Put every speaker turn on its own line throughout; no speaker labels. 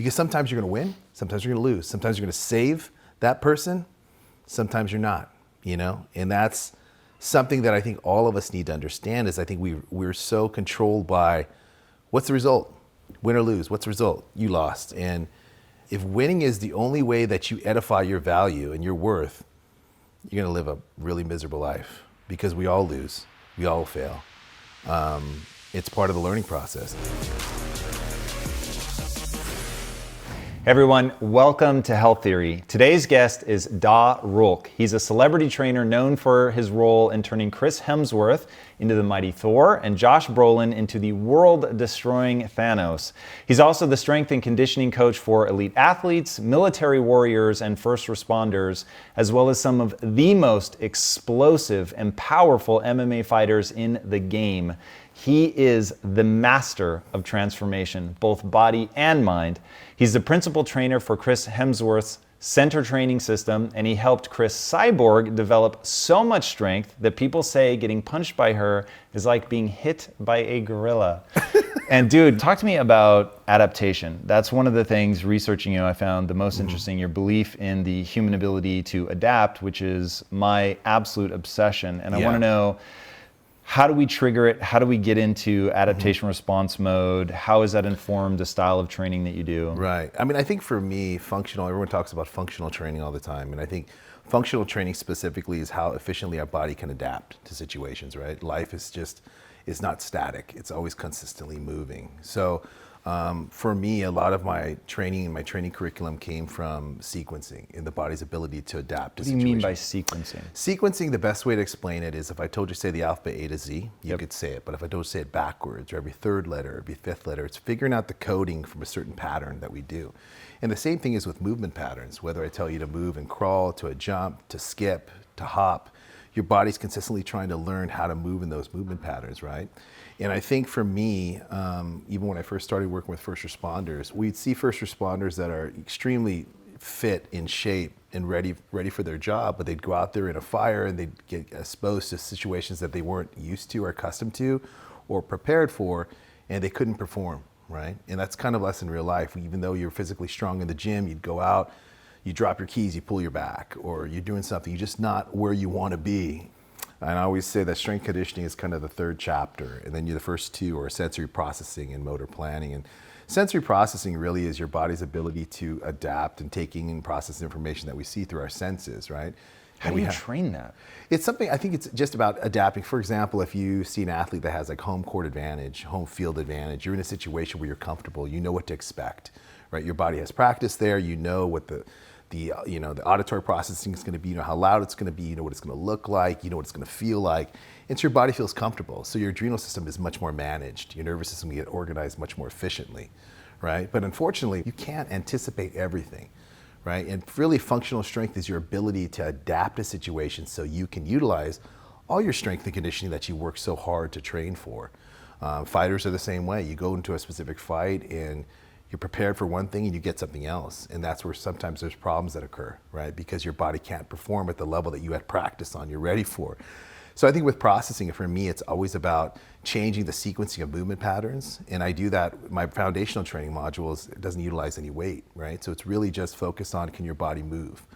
Because sometimes you're going to win, sometimes you're going to lose, sometimes you're going to save that person, sometimes you're not, And that's something that I think all of us need to understand is I think we're so controlled by what's the result? Win or lose, what's the result? You lost. And if winning is the only way that you edify your value and your worth, you're going to live a really miserable life because we all lose, we all fail. It's part of the learning process.
Hey everyone, welcome to Health Theory. Today's guest is Rulk. He's a celebrity trainer known for his role in turning Chris Hemsworth into the mighty Thor and Josh Brolin into the world-destroying Thanos. He's also the strength and conditioning coach for elite athletes, military warriors, and first responders, as well as some of the most explosive and powerful MMA fighters in the game. He is the master of transformation, both body and mind. He's the principal trainer for Chris Hemsworth's center training system, and he helped Chris Cyborg develop so much strength that people say getting punched by her is like being hit by a gorilla. And dude, talk to me about adaptation. That's one of the things researching you I found the most interesting, your belief in the human ability to adapt, which is my absolute obsession. And I want to know, how do we trigger it? How do we get into adaptation response mode? How has that informed the style of training that you do?
Right. I mean, I think for me, everyone talks about functional training all the time. And I think functional training specifically is how efficiently our body can adapt to situations, right? Life is not static. It's always consistently moving. So for me, a lot of my training and my training curriculum came from sequencing and the body's ability to adapt to situations.
What do you mean by sequencing?
Sequencing, the best way to explain it is if I told you, say, the alphabet A to Z, you could say it. But if I told you to say it backwards, or every third letter, every fifth letter, it's figuring out the coding from a certain pattern that we do. And the same thing is with movement patterns. Whether I tell you to move and crawl, to a jump, to skip, to hop, your body's consistently trying to learn how to move in those movement patterns, right? And I think for me, even when I first started working with first responders, we'd see first responders that are extremely fit, in shape, and ready for their job, but they'd go out there in a fire and they'd get exposed to situations that they weren't used to or accustomed to or prepared for, and they couldn't perform, right? And that's kind of less in real life. Even though you're physically strong in the gym, you'd go out, you drop your keys, you pull your back, or you're doing something, you're just not where you want to be. And I always say that strength conditioning is kind of the third chapter, and then the first two are sensory processing and motor planning. And sensory processing really is your body's ability to adapt and taking and process information that we see through our senses, right?
How do you train that?
It's something, I think it's just about adapting. For example, if you see an athlete that has like home court advantage, home field advantage, you're in a situation where you're comfortable, you know what to expect, right? Your body has practice there, you know what the auditory processing is going to be, you know how loud it's going to be, you know what it's going to look like, you know what it's going to feel like. And so your body feels comfortable. So your adrenal system is much more managed. Your nervous system can get organized much more efficiently, right? But unfortunately, you can't anticipate everything, right? And really functional strength is your ability to adapt to situations so you can utilize all your strength and conditioning that you work so hard to train for. Fighters are the same way. You go into a specific fight and you're prepared for one thing and you get something else. And that's where sometimes there's problems that occur, right? Because your body can't perform at the level that you had practiced on, you're ready for. So I think with processing, for me, it's always about changing the sequencing of movement patterns. And I do that, my foundational training modules, it doesn't utilize any weight, right? So it's really just focused on, can your body move?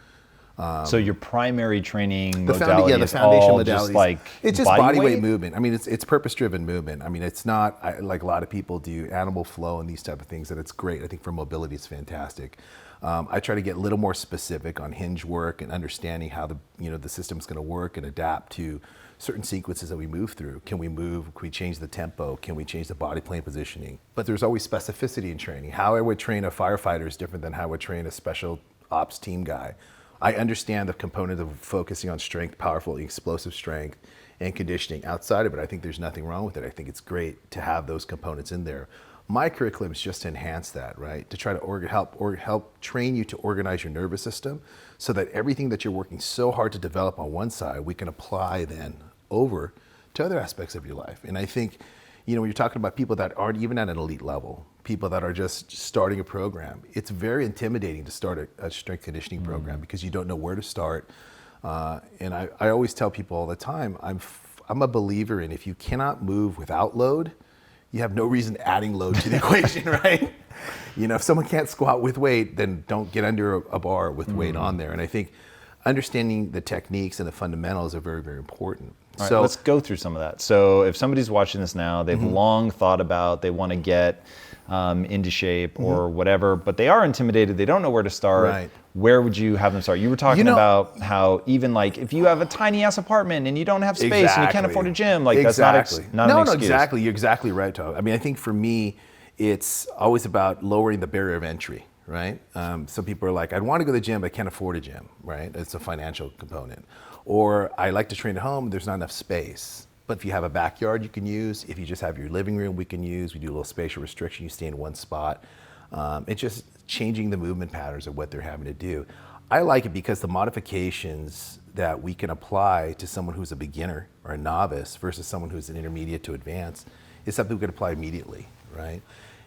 So your primary training modality is all just like
it's just body weight movement. I mean, it's purpose-driven movement. I mean, it's not like a lot of people do animal flow and these type of things, and it's great. I think for mobility, it's fantastic. I try to get a little more specific on hinge work and understanding how the system's going to work and adapt to certain sequences that we move through. Can we move? Can we change the tempo? Can we change the body plane positioning? But there's always specificity in training. How I would train a firefighter is different than how I would train a special ops team guy. I understand the component of focusing on strength, powerful, explosive strength, and conditioning outside of it. I think there's nothing wrong with it. I think it's great to have those components in there. My curriculum is just to enhance that, right? To try to help train you to organize your nervous system so that everything that you're working so hard to develop on one side, we can apply then over to other aspects of your life. And I think, when you're talking about people that aren't even at an elite level, people that are just starting a program, it's very intimidating to start a strength conditioning program because you don't know where to start. And I always tell people all the time, I'm a believer in if you cannot move without load, you have no reason adding load to the equation, right? If someone can't squat with weight, then don't get under a bar with weight on there. And I think understanding the techniques and the fundamentals are very, very important.
All right, let's go through some of that. So if somebody's watching this now, they've long thought about, they want to get into shape or whatever, but they are intimidated, they don't know where to start.
Right.
Where would you have them start? You were talking about how even like if you have a tiny ass apartment and you don't have space and you can't afford a gym, like that's not an excuse.
No, exactly. You're exactly right, Tom. I mean, I think for me, it's always about lowering the barrier of entry, right? Some people are like, I want to go to the gym, but I can't afford a gym, right? It's a financial component. Or I like to train at home, there's not enough space. But if you have a backyard you can use, if you just have your living room we can use, we do a little spatial restriction, you stay in one spot. It's just changing the movement patterns of what they're having to do. I like it because the modifications that we can apply to someone who's a beginner or a novice versus someone who's an intermediate to advanced is something we can apply immediately, right?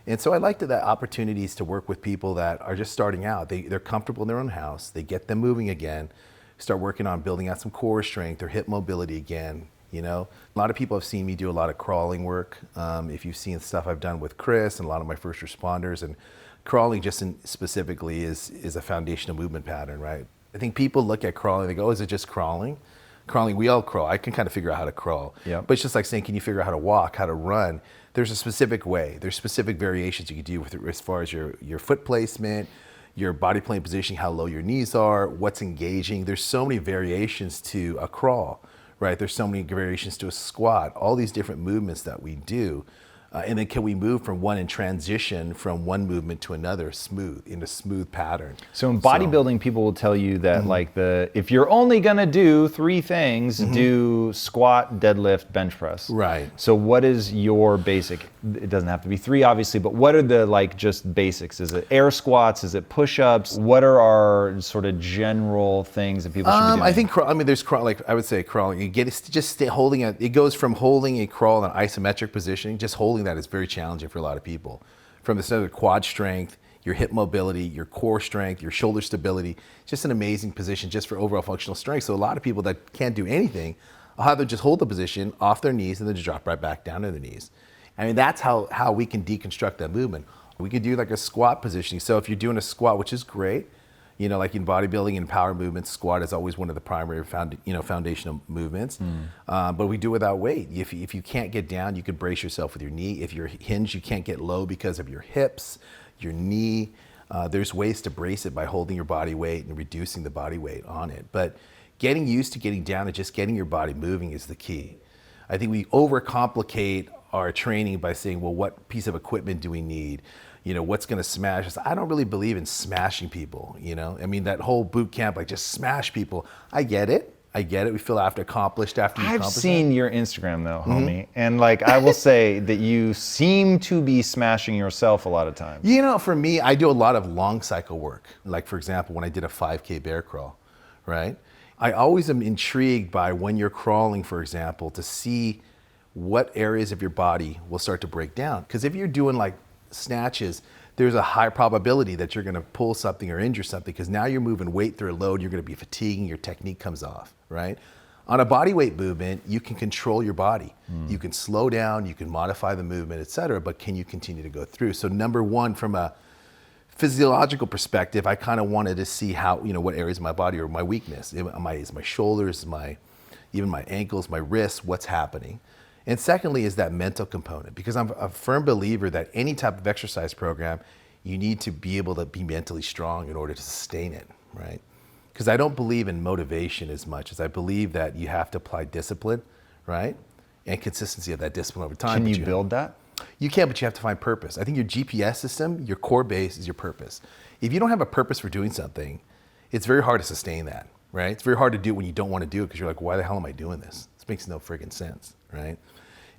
And so I like the opportunities to work with people that are just starting out. They're comfortable in their own house, they get them moving again, start working on building out some core strength or hip mobility again. A lot of people have seen me do a lot of crawling work. If you've seen stuff I've done with Chris and a lot of my first responders, and crawling just specifically is a foundational movement pattern, right? I think people look at crawling, they go, oh, is it just crawling? Crawling, we all crawl. I can kind of figure out how to crawl. Yep. But it's just like saying, can you figure out how to walk, how to run? There's a specific way. There's specific variations you can do with it as far as your foot placement, your body plane positioning, how low your knees are, what's engaging. There's so many variations to a crawl. Right, there's so many variations to a squat, all these different movements that we do. And then can we move from one and transition from one movement to another in a smooth pattern?
So in bodybuilding, people will tell you that if you're only gonna do 3 things, do squat, deadlift, bench press.
Right.
So what is your basic? It doesn't have to be 3, obviously, but what are the just basics? Is it air squats? Is it push-ups? What are our sort of general things that people should be doing?
I think there's I would say crawling. You get just stay holding it. It goes from holding a crawl in an isometric positioning, just holding that is very challenging for a lot of people. From the center of quad strength, your hip mobility, your core strength, your shoulder stability, just an amazing position just for overall functional strength. So a lot of people that can't do anything, I'll have them just hold the position off their knees and then just drop right back down to their knees. I mean, that's how we can deconstruct that movement. We can do like a squat positioning. So if you're doing a squat, which is great, like in bodybuilding and power movements, squat is always one of the primary foundational movements. But we do without weight. If you can't get down, you could brace yourself with your knee. If you're hinged, you can't get low because of your hips, your knee. There's ways to brace it by holding your body weight and reducing the body weight on it. But getting used to getting down and just getting your body moving is the key. I think we overcomplicate our training by saying, well, what piece of equipment do we need? What's going to smash us? I don't really believe in smashing people, I mean, that whole boot camp, like just smash people. I get it. We feel accomplished after you accomplish.
I've seen your Instagram though, homie. And I will say that you seem to be smashing yourself a lot of times.
For me, I do a lot of long cycle work. Like for example, when I did a 5K bear crawl, right? I always am intrigued by when you're crawling, for example, to see what areas of your body will start to break down. Because if you're doing like snatches, there's a high probability that you're going to pull something or injure something because now you're moving weight through a load, you're going to be fatiguing, your technique comes off, right? On a body weight movement, you can control your body. You can slow down, you can modify the movement, et cetera, but can you continue to go through? So number one, from a physiological perspective, I kind of wanted to see how, what areas of my body are my weakness. Is my shoulders, even my ankles, my wrists, what's happening? And secondly is that mental component, because I'm a firm believer that any type of exercise program, you need to be able to be mentally strong in order to sustain it, right? Because I don't believe in motivation as much as I believe that you have to apply discipline, right? And consistency of that discipline over time.
Can you build that?
You can, but you have to find purpose. I think your GPS system, your core base is your purpose. If you don't have a purpose for doing something, it's very hard to sustain that, right? It's very hard to do it when you don't want to do it because you're like, why the hell am I doing this? This makes no friggin' sense, right?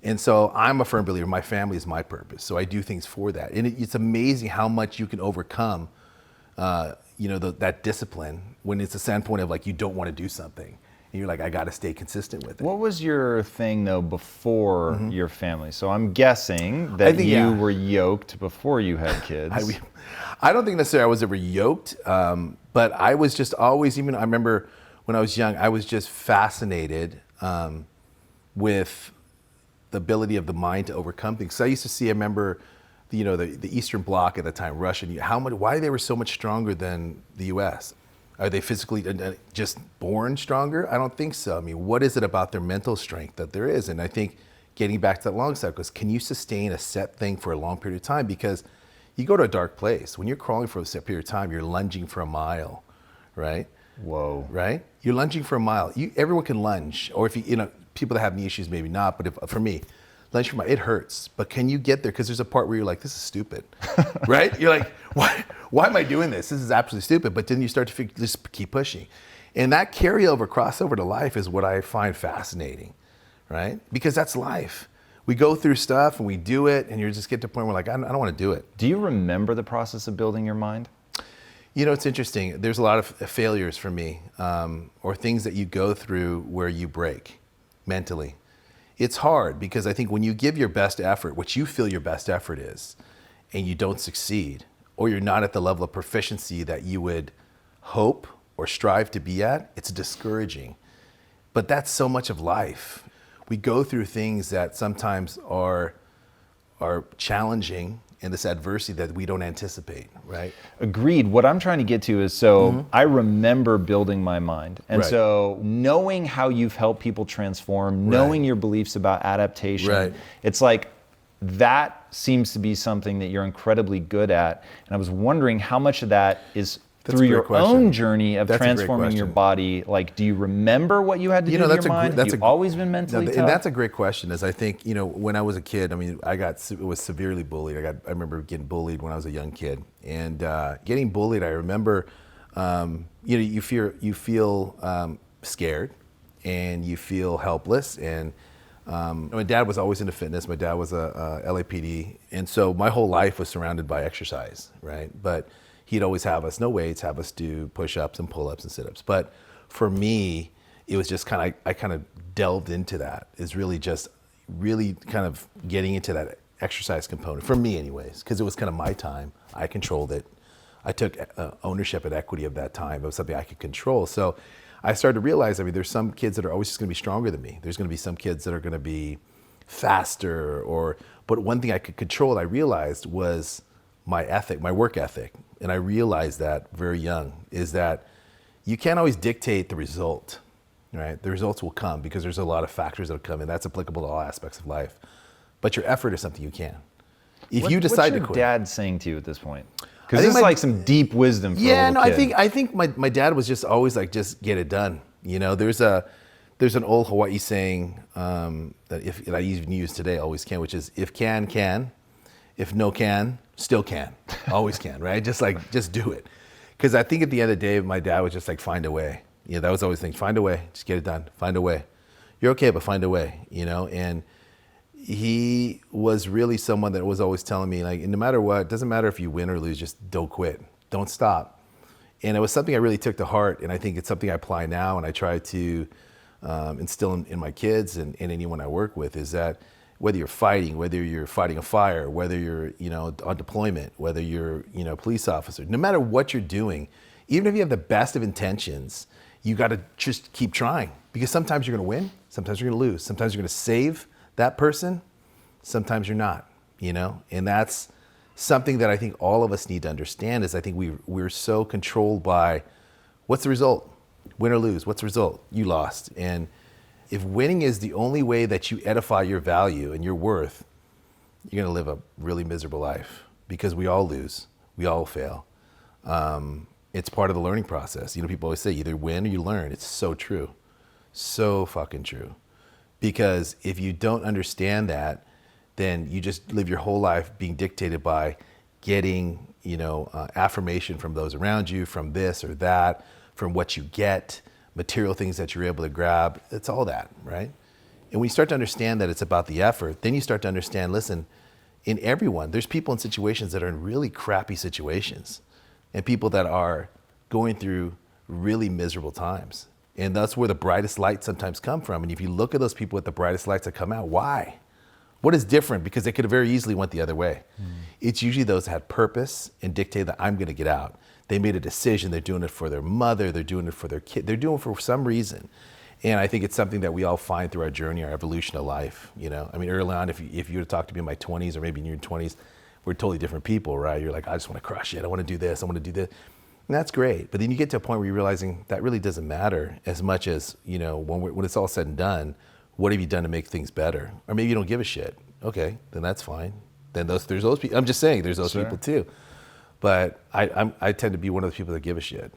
And so I'm a firm believer, my family is my purpose. So I do things for that. And it's amazing how much you can overcome, that discipline when it's a standpoint of like, you don't want to do something. And you're like, I got to stay consistent with it.
What was your thing though before your family? So I'm guessing that you were yoked before you had kids.
I don't think necessarily I was ever yoked, but I was just always, I remember when I was young, I was just fascinated with the ability of the mind to overcome things. So I remember the Eastern Bloc at the time, Russia, why they were so much stronger than the U.S.? Are they physically just born stronger? I don't think so. I mean, what is it about their mental strength that there is? And I think getting back to that long cycle is, can you sustain a set thing for a long period of time? Because you go to a dark place. When you're crawling for a set period of time, you're lunging for a mile, right?
Whoa.
Right? You're lunging for a mile. Everyone can lunge, or if people that have knee issues, maybe not, but for me, lunge for a mile, it hurts. But can you get there? Because there's a part where you're like, this is stupid, right? You're like, why am I doing this? This is absolutely stupid. But then you start to just keep pushing. And that crossover to life is what I find fascinating, right? Because that's life. We go through stuff and we do it, and you just get to a point where like, I don't want to do it.
Do you remember the process of building your mind?
It's interesting. There's a lot of failures for me, or things that you go through where you break mentally. It's hard because I think when you give your best effort, what you feel your best effort is, and you don't succeed, or you're not at the level of proficiency that you would hope or strive to be at, it's discouraging. But that's so much of life. We go through things that sometimes are challenging in this adversity that we don't anticipate, right?
Agreed. What I'm trying to get to is, I remember building my mind. And
Right.
so knowing how you've helped people transform, knowing your beliefs about adaptation,
Right.
it's like that seems to be something that you're incredibly good at. And I was wondering how much of that is
That's
through
a great
your
question.
own journey of
That's a great
transforming your
question.
body. Like, do you remember what you had to do in your mind? Have you always been mentally tough?
And that's a great question. Is I think when I was a kid, I mean, was severely bullied. I remember getting bullied when I was a young kid, and getting bullied. I remember, you feel scared, and you feel helpless. And my dad was always into fitness. My dad was a LAPD, and so my whole life was surrounded by exercise, right? But he'd always have us, no weights, have us do push-ups and pull-ups and sit-ups. But for me, it was just I kind of delved into that. Is really kind of getting into that exercise component, for me anyways, because it was kind of my time. I controlled it. I took ownership and equity of that time. It was something I could control. So I started to realize, there's some kids that are always just gonna be stronger than me. There's gonna be some kids that are gonna be faster, but one thing I could control, I realized, was my ethic, my work ethic. And I realized that very young, is that you can't always dictate the result, right? The results will come because there's a lot of factors that will come, and that's applicable to all aspects of life. But your effort is something you can. If you decide to quit.
What's your dad saying to you at this point? Because this is like some deep wisdom for a little kid.
I think my dad was just always like, just get it done. There's an old Hawaii saying that I even use today, always can, which is, if can. If no can, still can. Always can, right? Just do it. Because I think at the end of the day, my dad was just like, find a way. That was always the thing, find a way, just get it done, find a way. You're okay, but find a way, And he was really someone that was always telling me, like, no matter what, it doesn't matter if you win or lose, just don't quit, don't stop. And it was something I really took to heart, and I think it's something I apply now, and I try to instill in my kids and anyone I work with, is that whether you're fighting a fire, whether you're on deployment, whether you're a police officer, no matter what you're doing, even if you have the best of intentions, you got to just keep trying, because sometimes you're going to win, sometimes you're going to lose, sometimes you're going to save that person, sometimes you're not, and that's something that I think all of us need to understand. Is I think we're so controlled by, what's the result, win or lose, what's the result, you lost. And if winning is the only way that you edify your value and your worth, you're going to live a really miserable life, because we all lose, we all fail. It's part of the learning process. People always say either win or you learn. It's so true, so fucking true. Because if you don't understand that, then you just live your whole life being dictated by getting, affirmation from those around you, from this or that, from what you get, material things that you're able to grab. It's all that, right? And when you start to understand that it's about the effort, then you start to understand, listen, in everyone, there's people in situations that are in really crappy situations, and people that are going through really miserable times. And that's where the brightest lights sometimes come from. And if you look at those people with the brightest lights that come out, why? What is different? Because they could have very easily went the other way. It's usually those that had purpose and dictated that I'm gonna get out. They made a decision, they're doing it for their mother, they're doing it for their kid, they're doing it for some reason. And I think it's something that we all find through our journey, our evolution of life. Early on, if you were to talk to me in my 20s or maybe in your 20s, we're totally different people, right? You're like, I just want to crush it. I want to do this. I want to do this. And that's great. But then you get to a point where you're realizing that really doesn't matter as much as, when it's all said and done, what have you done to make things better? Or maybe you don't give a shit. Okay, then that's fine. Then there's those people. I'm just saying there's those people too. But I tend to be one of the people that give a shit.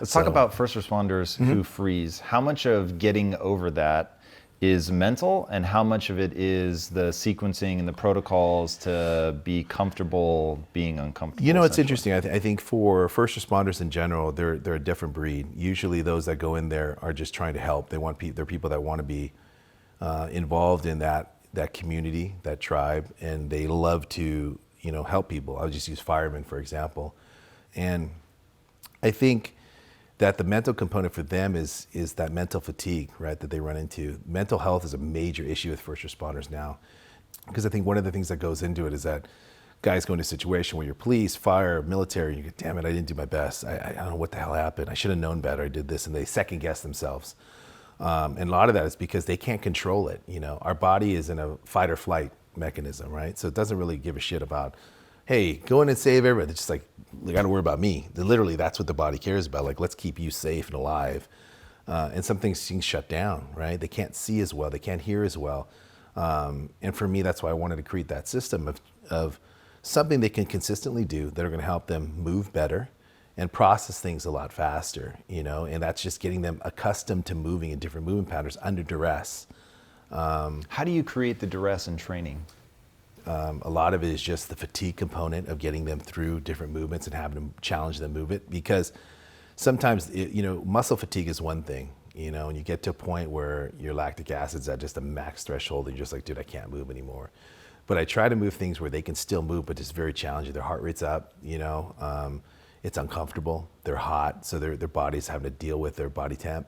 Let's talk about first responders who freeze. How much of getting over that is mental, and how much of it is the sequencing and the protocols to be comfortable being uncomfortable?
It's interesting. I think for first responders in general, they're a different breed. Usually those that go in there are just trying to help. They're people that want to be involved in that community, that tribe, and they love to help people. I'll just use firemen, for example. And I think that the mental component for them is that mental fatigue, right, that they run into. Mental health is a major issue with first responders now, because I think one of the things that goes into it is that guys go into a situation where you're police, fire, military, and you go, damn it, I didn't do my best. I don't know what the hell happened. I should have known better. I did this, and they second guess themselves. And a lot of that is because they can't control it. Our body is in a fight or flight mechanism, right? So it doesn't really give a shit about, hey, go in and save everybody. It's just like, they got to worry about me. Literally, that's what the body cares about. Like, let's keep you safe and alive. And some things shut down, right? They can't see as well. They can't hear as well. And for me, that's why I wanted to create that system of something they can consistently do that are going to help them move better and process things a lot faster, and that's just getting them accustomed to moving in different movement patterns under duress.
How do you create the duress in training?
A lot of it is just the fatigue component of getting them through different movements and having them challenge them move it, because sometimes, muscle fatigue is one thing, and you get to a point where your lactic acid's at just a max threshold and you're just like, dude, I can't move anymore. But I try to move things where they can still move, but it's very challenging. Their heart rate's up, it's uncomfortable, they're hot, so their body's having to deal with their body temp.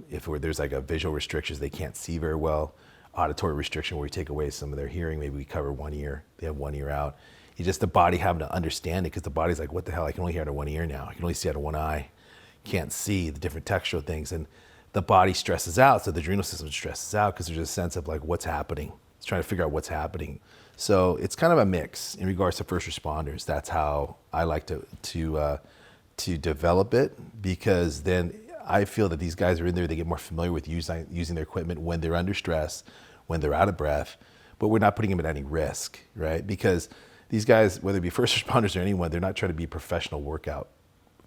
If there's like a visual restrictions, they can't see very well. Auditory restriction where we take away some of their hearing, maybe we cover one ear, they have one ear out. It's just the body having to understand it, because the body's like, what the hell, I can only hear out of one ear now. I can only see out of one eye. Can't see the different textural things. And the body stresses out, so the adrenal system stresses out because there's a sense of like, what's happening? It's trying to figure out what's happening. So it's kind of a mix in regards to first responders. That's how I like to develop it, because then I feel that these guys are in there, they get more familiar with using their equipment when they're under stress, when they're out of breath, but we're not putting them at any risk, right? Because these guys, whether it be first responders or anyone, they're not trying to be professional workout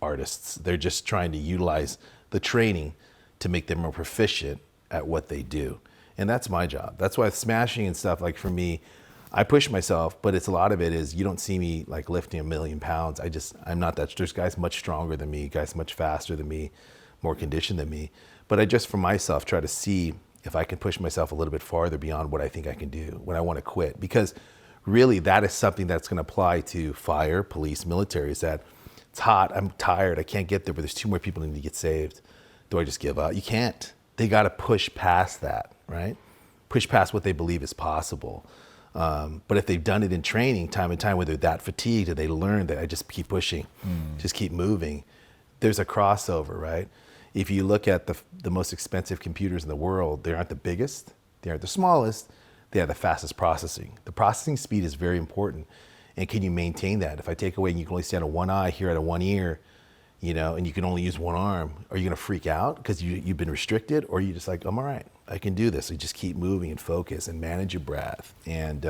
artists. They're just trying to utilize the training to make them more proficient at what they do. And that's my job. That's why smashing and stuff, like for me, I push myself, but it's a lot of it is, you don't see me like lifting 1,000,000 pounds. I'm not that, there's guys much stronger than me, guys much faster than me, more conditioned than me. But I just, for myself, try to see if I can push myself a little bit farther beyond what I think I can do when I want to quit. Because really that is something that's going to apply to fire, police, military, is that it's hot, I'm tired, I can't get there, but there's 2 more people that need to get saved. Do I just give up? You can't. They got to push past that, right? Push past what they believe is possible. But if they've done it in training time and time, where they're that fatigued, and they learn that I just keep pushing, just keep moving, there's a crossover, right? If you look at the most expensive computers in the world, they aren't the biggest, they aren't the smallest, they have the fastest processing. The processing speed is very important. And can you maintain that? If I take away and you can only see out of one eye, hear out of one ear, and you can only use one arm, are you gonna freak out because you've been restricted? Or are you just like, I'm all right, I can do this. So you just keep moving and focus and manage your breath. And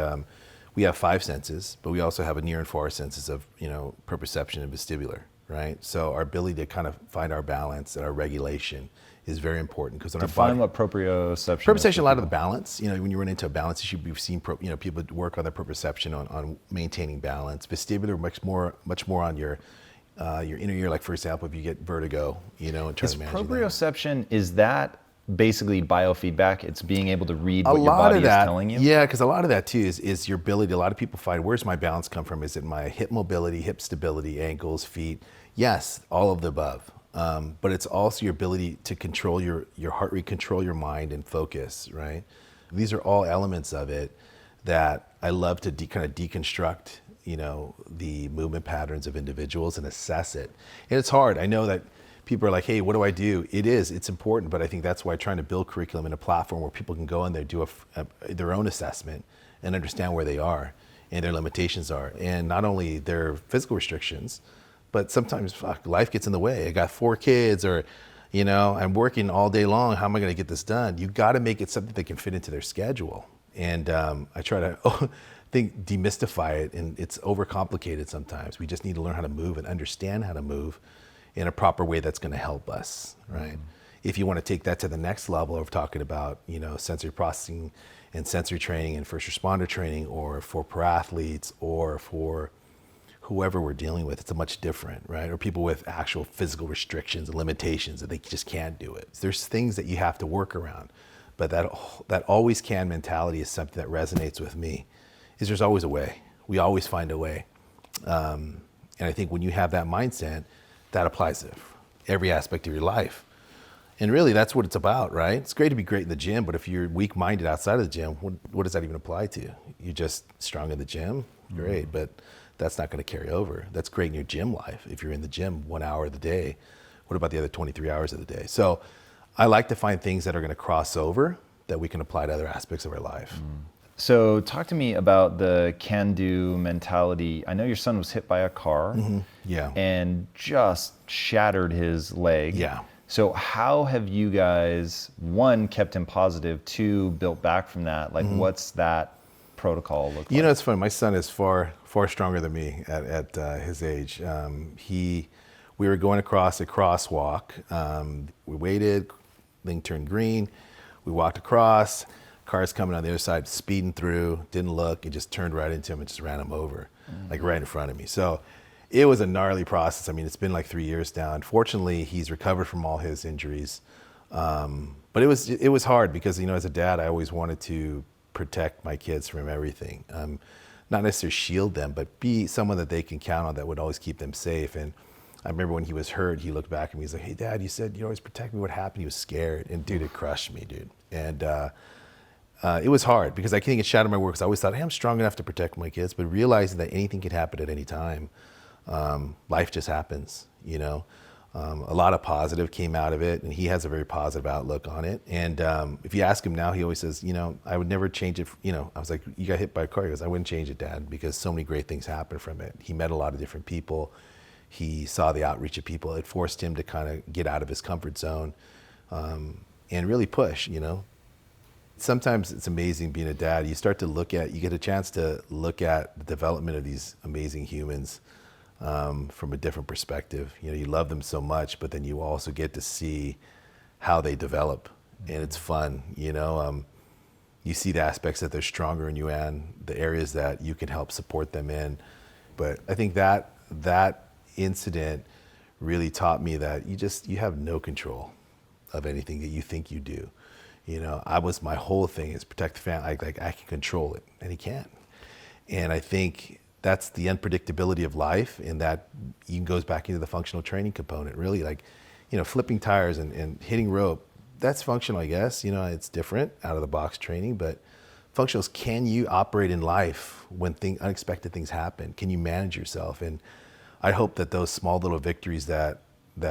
we have 5 senses, but we also have a near and far senses of, proprioception and vestibular, right? So our ability to kind of find our balance and our regulation is very important, because
Define what proprioception is.
Proprioception, a lot of the balance, when you run into a balance issue, we've seen people work on their proprioception on maintaining balance. Vestibular, much more on your inner ear, like for example, if you get vertigo, and try to manage that.
Proprioception, is that basically biofeedback? It's being able to read what your body is telling you?
Yeah, because a lot of that too is your ability. A lot of people find, where's my balance come from? Is it my hip mobility, hip stability, ankles, feet? Yes, all of the above. But it's also your ability to control your heart rate, control your mind and focus, right? These are all elements of it that I love to kind of deconstruct, the movement patterns of individuals and assess it. And it's hard. I know that people are like, hey, what do I do? It's important, but I think that's why trying to build curriculum in a platform where people can go in there, do their own assessment and understand where they are. and their limitations are. And not only their physical restrictions, but sometimes life gets in the way. I got 4 kids, or, I'm working all day long. How am I going to get this done? You got to make it something that can fit into their schedule. And I try to demystify it, and it's overcomplicated sometimes. We just need to learn how to move and understand how to move in a proper way that's going to help us, right? Mm-hmm. If you want to take that to the next level of talking about, sensory processing and sensory training and first responder training, or for pro athletes, or for whoever we're dealing with, it's a much different, right? Or people with actual physical restrictions and limitations that they just can't do it. There's things that you have to work around, but that always can mentality is something that resonates with me. Is there's always a way. We always find a way. And I think when you have that mindset, that applies to every aspect of your life. And really, that's what it's about, right? It's great to be great in the gym, but if you're weak-minded outside of the gym, what does that even apply to? You're just strong in the gym? Great, but that's not going to carry over. That's great in your gym life. If you're in the gym 1 hour of the day, what about the other 23 hours of the day? So I like to find things that are going to cross over that we can apply to other aspects of our life.
So talk to me about the can-do mentality. I know your son was hit by a car and just shattered his leg.
Yeah.
So how have you guys, 1, kept him positive, 2, built back from that? Like, what's that protocol look like?
It's funny. My son is far stronger than me at his age. We were going across a crosswalk. We waited, thing turned green. We walked across. Car's coming on the other side, speeding through, didn't look, and just turned right into him and just ran him over, like right in front of me. So it was a gnarly process. I mean, it's been like 3 years now. Unfortunately, he's recovered from all his injuries. But it was hard because, as a dad, I always wanted to protect my kids from everything. Not necessarily shield them, but be someone that they can count on that would always keep them safe. And I remember when he was hurt, he looked back at me, he's like, "Hey, Dad, you said you'd always protect me. What happened?" He was scared. And dude, it crushed me, dude. And it was hard because I couldn't get shot in my work because I always thought, hey, I'm strong enough to protect my kids, but realizing that anything could happen at any time. Life just happens, A lot of positive came out of it, and he has a very positive outlook on it. And if you ask him now, he always says, I would never change it. I was like, you got hit by a car. He goes, I wouldn't change it, Dad, because so many great things happened from it. He met a lot of different people. He saw the outreach of people. It forced him to kind of get out of his comfort zone and really push, Sometimes it's amazing being a dad. You get a chance to look at the development of these amazing humans from a different perspective. You love them so much, but then you also get to see how they develop, and it's fun. You see the aspects that they're stronger in you and the areas that you can help support them in. But I think that incident really taught me that you have no control of anything that you think you do. My whole thing is protect the family. Like I can control it, and he can't. And I think that's the unpredictability of life, and that even goes back into the functional training component. Really, flipping tires and hitting rope, that's functional, I guess. It's different out of the box training, but functionals, can you operate in life when unexpected things happen? Can you manage yourself? And I hope that those small little victories that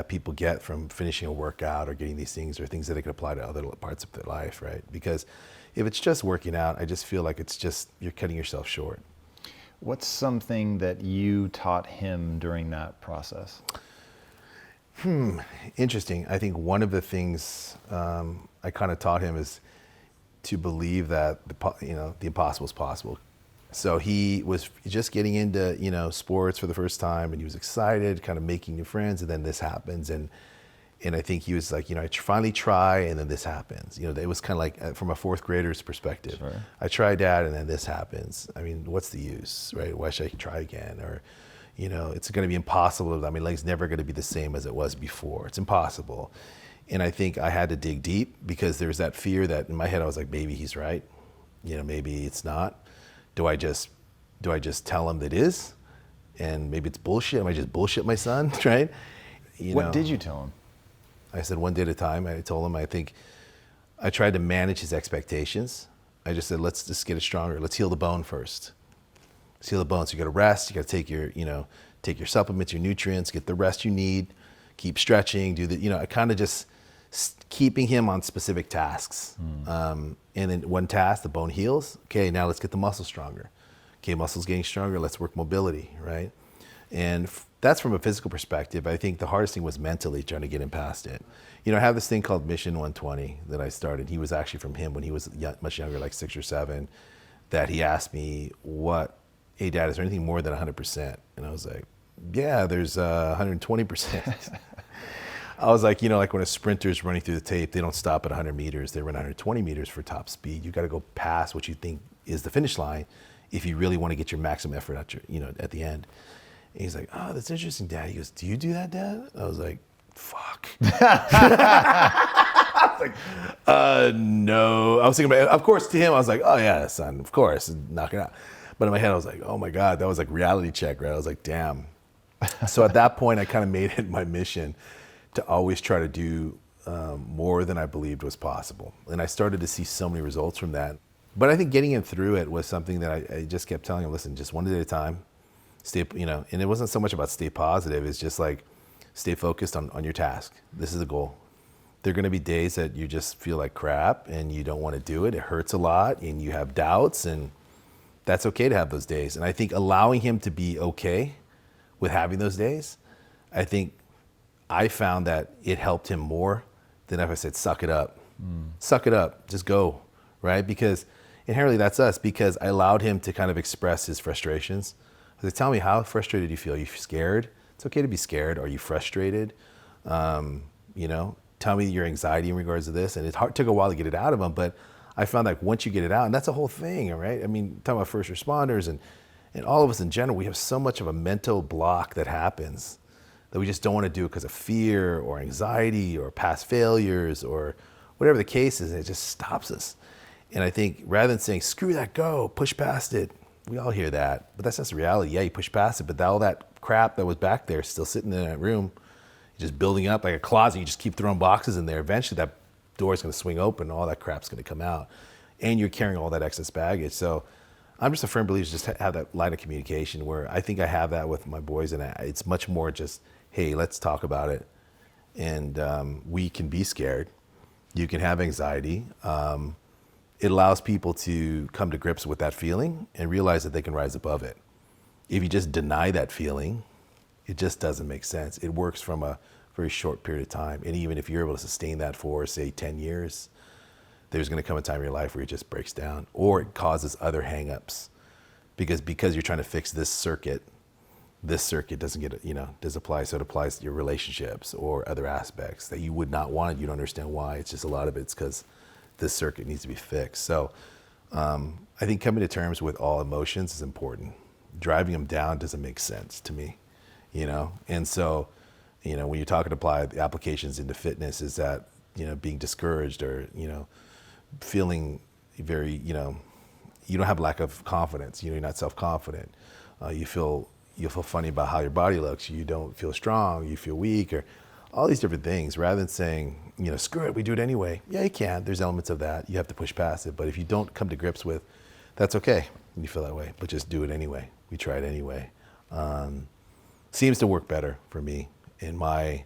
people get from finishing a workout or getting these things are things that they can apply to other parts of their life, right? Because if it's just working out, I just feel like you're cutting yourself short.
What's something that you taught him during that process?
Interesting. I think one of the things I kind of taught him is to believe that the impossible is possible. So he was just getting into sports for the first time, and he was excited, kind of making new friends, and then this happens, and I think he was like, I finally try, and then this happens. It was kind of like from a fourth grader's perspective. Sure. I try, Dad, and then this happens. I mean, what's the use, right? Why should I try again? Or, it's going to be impossible. I mean, leg's never going to be the same as it was before. It's impossible. And I think I had to dig deep because there's that fear that in my head I was like, maybe he's right. Maybe it's not. Do I just tell him that it is? And maybe it's bullshit. Am I just bullshit my son, right?
What did you tell him?
I said one day at a time. I told him, I think I tried to manage his expectations. I just said, let's just get it stronger. Let's heal the bone first. Let's heal the bone. So you got to rest. You got to take your supplements, your nutrients, get the rest you need, keep stretching, do the, I kind of just keeping him on specific tasks. And then one task, the bone heals. Okay, now let's get the muscle stronger. Okay, muscles getting stronger, let's work mobility, right? And that's from a physical perspective. I think the hardest thing was mentally trying to get him past it. I have this thing called Mission 120 that I started. He was actually from him when he was much younger, like 6 or 7, that he asked me, hey dad, is there anything more than 100%? And I was like, yeah, there's 120%. I was like, like when a sprinter's running through the tape, they don't stop at 100 meters. They run 120 meters for top speed. You got to go past what you think is the finish line if you really want to get your maximum effort at at the end. And he's like, oh, that's interesting, Dad. He goes, do you do that, Dad? I was like, fuck. I was like, no. I was thinking about, of course, to him, I was like, oh yeah, son, of course, knock it out. But in my head, I was like, oh my God, that was like reality check, right? I was like, damn. So at that point, I kind of made it my mission to always try to do more than I believed was possible. And I started to see so many results from that. But I think getting him through it was something that I just kept telling him, listen, just one day at a time, stay, and it wasn't so much about stay positive, it's just like, stay focused on your task. This is the goal. There are gonna be days that you just feel like crap and you don't wanna do it. It hurts a lot and you have doubts, and that's okay to have those days. And I think allowing him to be okay with having those days, I found that it helped him more than if I said, suck it up. Suck it up, just go, right? Because inherently that's us, because I allowed him to kind of express his frustrations. I said, tell me, how frustrated do you feel? Are you scared? It's okay to be scared. Are you frustrated? Tell me your anxiety in regards to this. And it took a while to get it out of him, but I found that once you get it out, and that's a whole thing, right? I mean, talking about first responders and all of us in general, we have so much of a mental block that happens that we just don't want to do it because of fear or anxiety or past failures or whatever the case is, and it just stops us. And I think rather than saying, screw that, go, push past it, we all hear that, but that's not the reality. Yeah, you push past it, but all that crap that was back there still sitting in that room, just building up like a closet. You just keep throwing boxes in there. Eventually that door is going to swing open, all that crap's going to come out, and you're carrying all that excess baggage. So I'm just a firm believer, just have that line of communication, where I think I have that with my boys, and it's much more just, hey, let's talk about it. And we can be scared. You can have anxiety. It allows people to come to grips with that feeling and realize that they can rise above it. If you just deny that feeling, it just doesn't make sense. It works from a very short period of time. And even if you're able to sustain that for, say, 10 years, there's going to come a time in your life where it just breaks down, or it causes other hangups. Because you're trying to fix this circuit doesn't doesn't apply. So it applies to your relationships or other aspects that you would not want. You don't understand why. It's just a lot of it's because this circuit needs to be fixed. So I think coming to terms with all emotions is important. Driving them down doesn't make sense to me, And so, when you're talking to apply the applications into fitness, is that, being discouraged or, feeling very, you don't have lack of confidence, you're not self-confident. You feel funny about how your body looks. You don't feel strong, you feel weak, or all these different things. Rather than saying, screw it, we do it anyway. Yeah, you can. There's elements of that. You have to push past it. But if you don't come to grips with, that's okay when you feel that way, but just do it anyway. We try it anyway. Seems to work better for me in my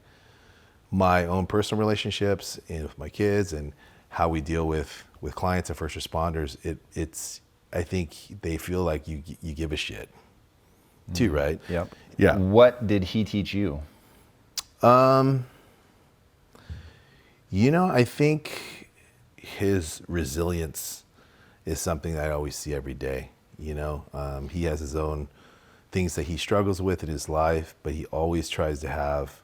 own personal relationships and with my kids, and how we deal with clients and first responders. It's I think they feel like you give a shit too, right?
Yep.
Yeah.
What did he teach you?
I think his resilience is something that I always see every day. He has his own things that he struggles with in his life, but he always tries to have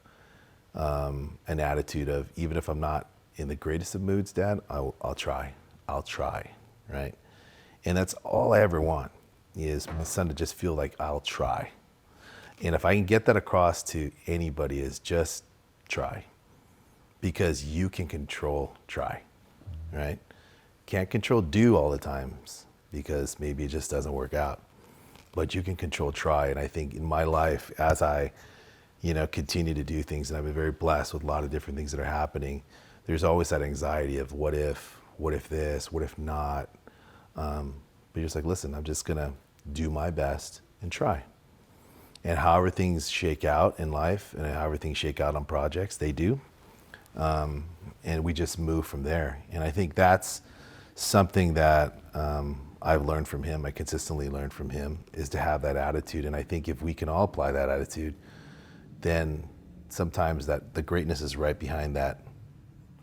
an attitude of, even if I'm not in the greatest of moods, Dad, I'll try, right? And that's all I ever want, is my son to just feel like I'll try. And if I can get that across to anybody, is just try. Because you can control try, right? Can't control do all the times, because maybe it just doesn't work out. But you can control try. And I think in my life, as I continue to do things, and I've been very blessed with a lot of different things that are happening, there's always that anxiety of what if this, what if not? But you're just like, listen, I'm just gonna do my best and try. And however things shake out in life, and however things shake out on projects, they do. And we just move from there. And I think that's something that I've learned from him, I consistently learned from him, is to have that attitude. And I think if we can all apply that attitude, then sometimes that the greatness is right behind that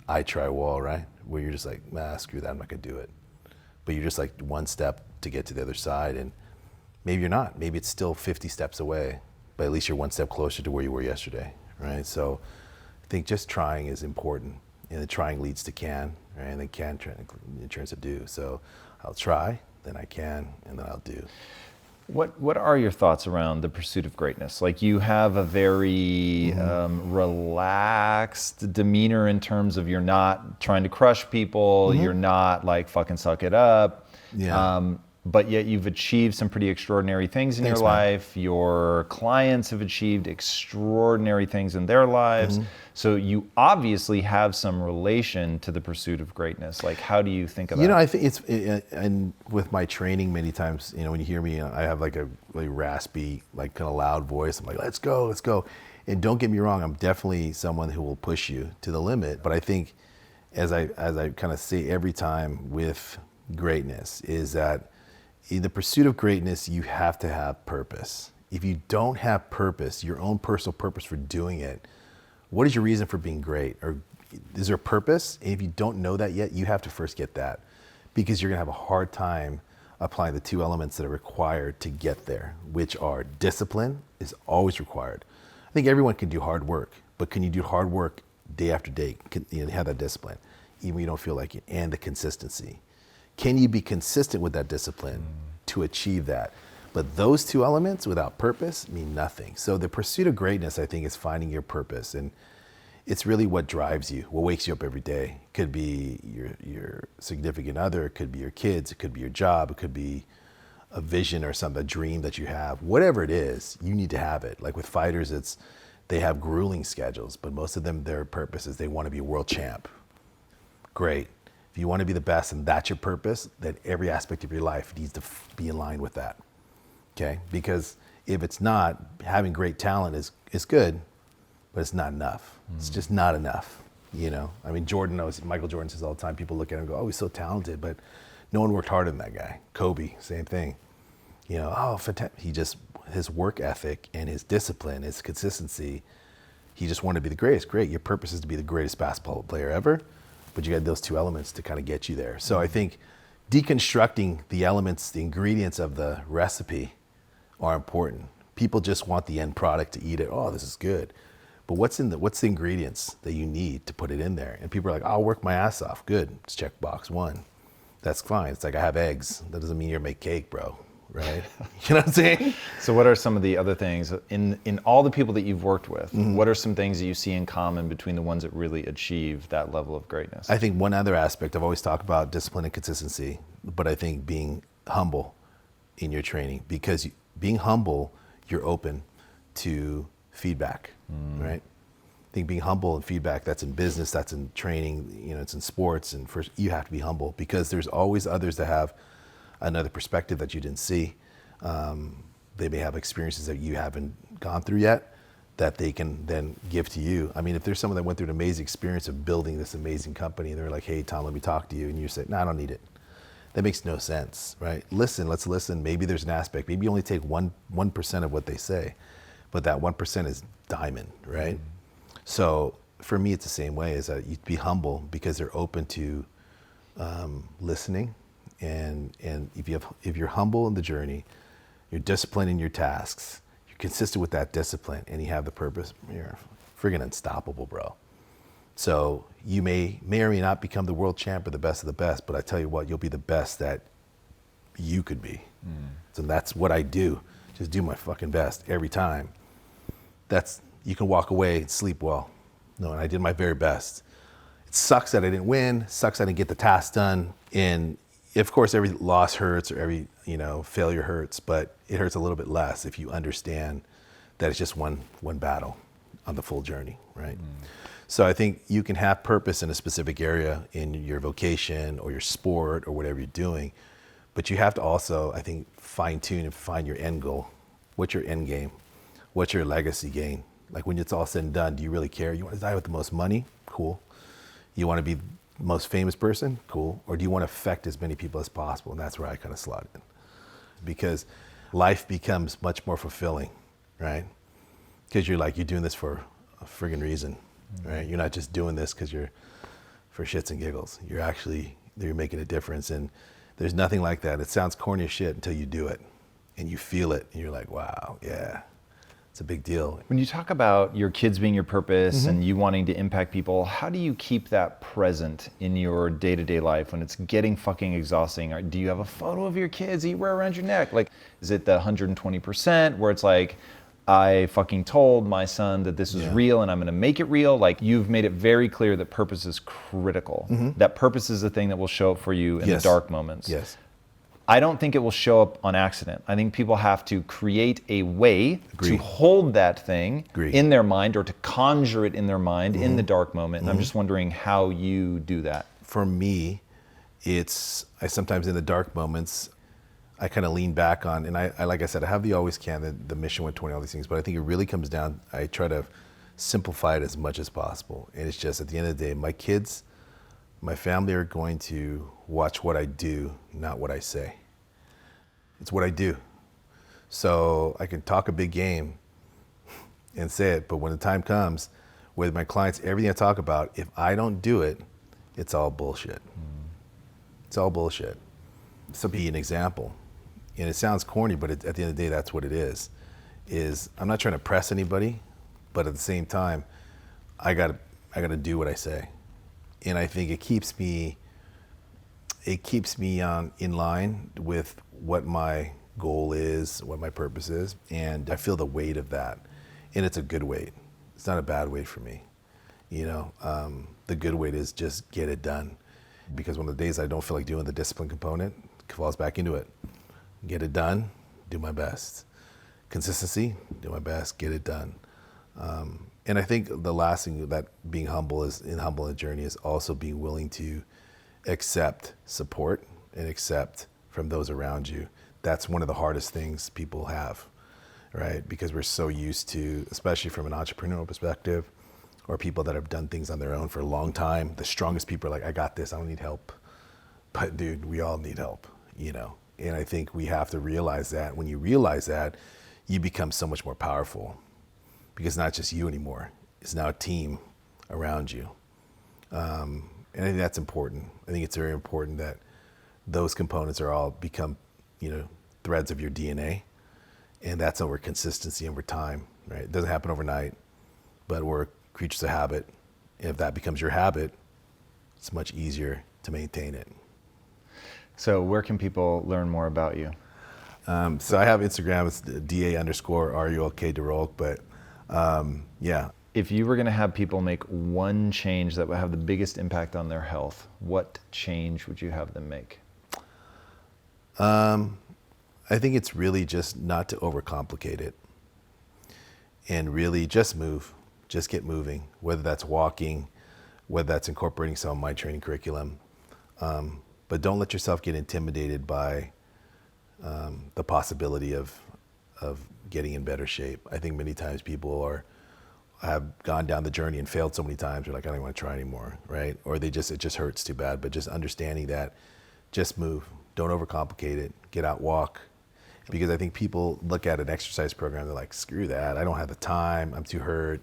I try wall, right? Where you're just like, nah, screw that, I'm not gonna do it. But you're just like one step to get to the other side, and maybe you're not. Maybe it's still 50 steps away, but at least you're one step closer to where you were yesterday, right? So I think just trying is important, and the trying leads to can, right? And then can turns to do. So I'll try, then I can, and then I'll do.
What are your thoughts around the pursuit of greatness? Like, you have a very relaxed demeanor in terms of you're not trying to crush people, you're not like fucking suck it up, but yet you've achieved some pretty extraordinary things in your life. Your clients have achieved extraordinary things in their lives. So you obviously have some relation to the pursuit of greatness. Like, how do you think of that?
You know, I think and with my training many times, you know, when you hear me, I have like a really raspy, like kind of loud voice. I'm like, let's go, let's go. And don't get me wrong, I'm definitely someone who will push you to the limit. But I think as I kind of say every time with greatness is that in the pursuit of greatness, you have to have purpose. If you don't have purpose, your own personal purpose for doing it, what is your reason for being great? Or is there a purpose? And if you don't know that yet, you have to first get that, because you're gonna have a hard time applying the two elements that are required to get there, which are discipline is always required. I think everyone can do hard work, but can you do hard work day after day? Can you have that discipline, even when you don't feel like it, and the consistency? Can you be consistent with that discipline to achieve that? But those two elements without purpose mean nothing. So the pursuit of greatness, I think, is finding your purpose. And it's really what drives you, what wakes you up every day. It could be your significant other, it could be your kids, it could be your job, it could be a vision or something, a dream that you have. Whatever it is, you need to have it. Like with fighters, they have grueling schedules, but most of them, their purpose is they want to be a world champ. Great. If you want to be the best and that's your purpose, then every aspect of your life needs to be in line with that. Okay? Because if it's not, having great talent is good, but it's not enough. It's just not enough. You know? I mean, Michael Jordan says all the time, people look at him and go, oh, he's so talented, but no one worked harder than that guy. Kobe, same thing. You know, oh, fantastic. His work ethic and his discipline, his consistency, he just wanted to be the greatest. Great. Your purpose is to be the greatest basketball player ever. But you had those two elements to kind of get you there. So I think deconstructing the elements, the ingredients of the recipe are important. People just want the end product to eat it. Oh, this is good. But what's the ingredients that you need to put it in there? And people are like, I'll work my ass off. Good, it's check box one. That's fine. It's like, I have eggs. That doesn't mean you make cake, bro. Right? You know what I'm saying?
So what are some of the other things in all the people that you've worked with? What are some things that you see in common between the ones that really achieve that level of greatness?
I think one other aspect, I've always talked about discipline and consistency, but I think being humble in your training, because being humble, you're open to feedback, right? I think being humble and feedback, that's in business, that's in training, you know, it's in sports, and first you have to be humble because there's always others that have another perspective that you didn't see. They may have experiences that you haven't gone through yet that they can then give to you. I mean, if there's someone that went through an amazing experience of building this amazing company and they're like, hey, Tom, let me talk to you. And you say, no, I don't need it. That makes no sense, right? Let's listen. Maybe there's an aspect. Maybe you only take 1% of what they say, but that 1% is diamond, right? So for me, it's the same way, is that you be humble because they're open to listening. And if you're humble in the journey, you're disciplined in your tasks, you're consistent with that discipline, and you have the purpose, you're friggin' unstoppable, bro. So you may or may not become the world champ or the best of the best, but I tell you what, you'll be the best that you could be. So that's what I do. Just do my fucking best every time. You can walk away and sleep well. No, and I did my very best. It sucks that I didn't win, sucks I didn't get the task done, and of course, every loss hurts or every failure hurts, but it hurts a little bit less if you understand that it's just one battle on the full journey, right? So I think you can have purpose in a specific area in your vocation or your sport or whatever you're doing, but you have to also, I think, fine tune and find your end goal. What's your end game? What's your legacy gain? Like when it's all said and done, do you really care? You want to die with the most money? Cool. You want to be most famous person? Cool. Or do you want to affect as many people as possible? And that's where I kind of slot in. Because life becomes much more fulfilling, right? Because you're doing this for a friggin' reason, right? You're not just doing this because you're for shits and giggles. You're making a difference. And there's nothing like that. It sounds corny as shit until you do it and you feel it. And you're like, wow, yeah, it's a big deal.
When you talk about your kids being your purpose and you wanting to impact people, how do you keep that present in your day-to-day life when it's getting fucking exhausting? Or do you have a photo of your kids that you wear around your neck? Like, is it the 120% where it's like, I fucking told my son that this is real and I'm gonna make it real? Like, you've made it very clear that purpose is critical. That purpose is the thing that will show up for you in the dark moments.
Yes.
I don't think it will show up on accident. I think people have to create a way to hold that thing in their mind or to conjure it in their mind in the dark moment. And I'm just wondering how you do that.
For me, I sometimes in the dark moments, I kind of lean back on, and I like I said, I have the always can, the mission 120, all these things, but I think it really comes down, I try to simplify it as much as possible. And it's just, at the end of the day, my kids, my family are going to watch what I do, not what I say. It's what I do. So I can talk a big game and say it, but when the time comes, with my clients, everything I talk about, if I don't do it, it's all bullshit. It's all bullshit. So be an example. And it sounds corny, but at the end of the day, that's what it is I'm not trying to press anybody, but at the same time, I gotta do what I say. And I think it keeps me in line with what my goal is, what my purpose is. And I feel the weight of that. And it's a good weight. It's not a bad weight for me. The good weight is just get it done. Because one of the days I don't feel like doing the discipline component, it falls back into it. Get it done, do my best. Consistency, do my best, get it done. And I think the last thing that being humble in the journey is also being willing to accept support and accept from those around you. That's one of the hardest things people have, right? Because we're so used to, especially from an entrepreneurial perspective, or people that have done things on their own for a long time, the strongest people are like, I got this, I don't need help. But dude, we all need help, And I think we have to realize that. When you realize that, you become so much more powerful, because it's not just you anymore. It's now a team around you. And I think that's important. I think it's very important that those components are all become, threads of your DNA. And that's over consistency over time, right? It doesn't happen overnight, but we're creatures of habit. And if that becomes your habit, it's much easier to maintain it.
So where can people learn more about you?
So I have Instagram, it's DA_RULK, but yeah.
If you were gonna have people make one change that would have the biggest impact on their health, what change would you have them make?
I think it's really just not to overcomplicate it, and really just move, just get moving, whether that's walking, whether that's incorporating some of my training curriculum. But don't let yourself get intimidated by the possibility of getting in better shape. I think many times people have gone down the journey and failed so many times. They're like, I don't want to try anymore, right? Or it just hurts too bad. But just understanding that, just move. Don't overcomplicate it. Get out, walk. Because I think people look at an exercise program, they're like, screw that. I don't have the time. I'm too hurt,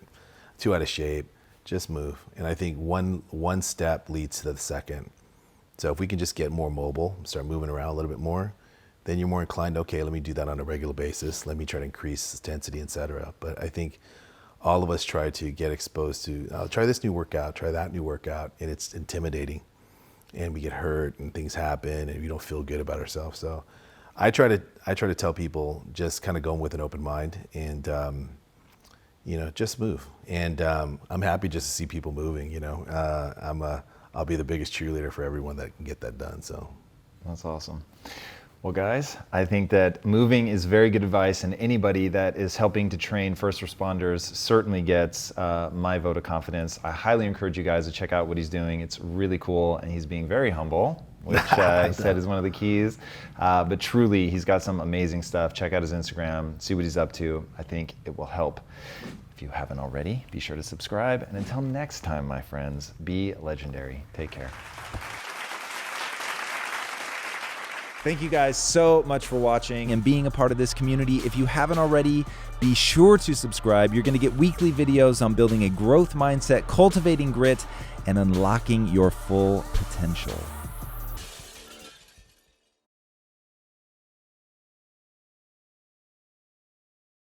too out of shape. Just move. And I think one step leads to the second. So if we can just get more mobile, start moving around a little bit more, then you're more inclined, okay, let me do that on a regular basis. Let me try to increase intensity, et cetera. But I think all of us try to get exposed to, try this new workout, try that new workout, and it's intimidating. And we get hurt and things happen and we don't feel good about ourselves. So I try to tell people, just kind of go in with an open mind and, just move. And I'm happy just to see people moving, I'll be the biggest cheerleader for everyone that can get that done. So
that's awesome. Well, guys, I think that moving is very good advice, and anybody that is helping to train first responders certainly gets my vote of confidence. I highly encourage you guys to check out what he's doing. It's really cool, and he's being very humble, which he said is one of the keys. But truly, he's got some amazing stuff. Check out his Instagram, see what he's up to. I think it will help. If you haven't already, be sure to subscribe. And until next time, my friends, be legendary. Take care. Thank you guys so much for watching and being a part of this community. If you haven't already, be sure to subscribe. You're going to get weekly videos on building a growth mindset, cultivating grit, and unlocking your full potential.